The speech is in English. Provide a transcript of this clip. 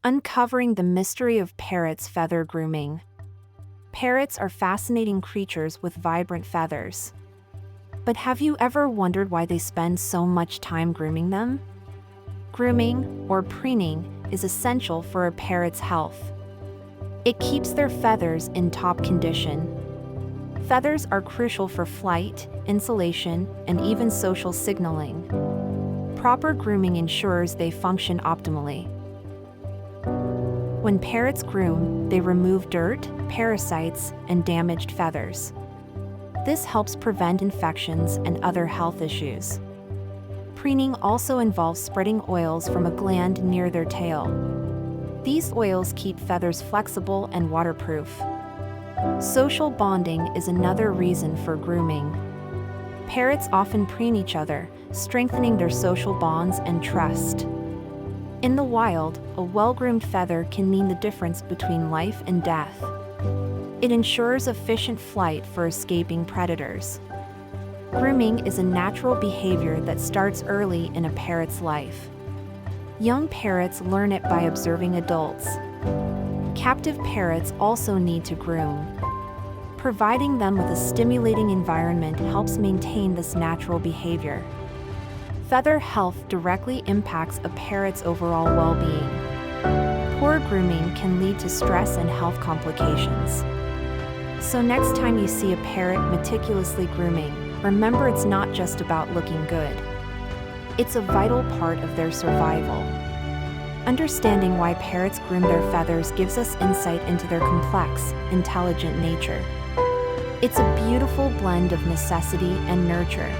Uncovering the mystery of parrots' feather grooming. Parrots are fascinating creatures with vibrant feathers. But have you ever wondered why they spend so much time grooming them? Grooming, or preening, is essential for a parrot's health. It keeps their feathers in top condition. Feathers are crucial for flight, insulation, and even social signaling. Proper grooming ensures they function optimally. When parrots groom, they remove dirt, parasites, and damaged feathers. This helps prevent infections and other health issues. Preening also involves spreading oils from a gland near their tail. These oils keep feathers flexible and waterproof. Social bonding is another reason for grooming. Parrots often preen each other, strengthening their social bonds and trust. In the wild, a well-groomed feather can mean the difference between life and death. It ensures efficient flight for escaping predators. Grooming is a natural behavior that starts early in a parrot's life. Young parrots learn it by observing adults. Captive parrots also need to groom. Providing them with a stimulating environment helps maintain this natural behavior. Feather health directly impacts a parrot's overall well-being. Poor grooming can lead to stress and health complications. So next time you see a parrot meticulously grooming, remember it's not just about looking good. It's a vital part of their survival. Understanding why parrots groom their feathers gives us insight into their complex, intelligent nature. It's a beautiful blend of necessity and nurture.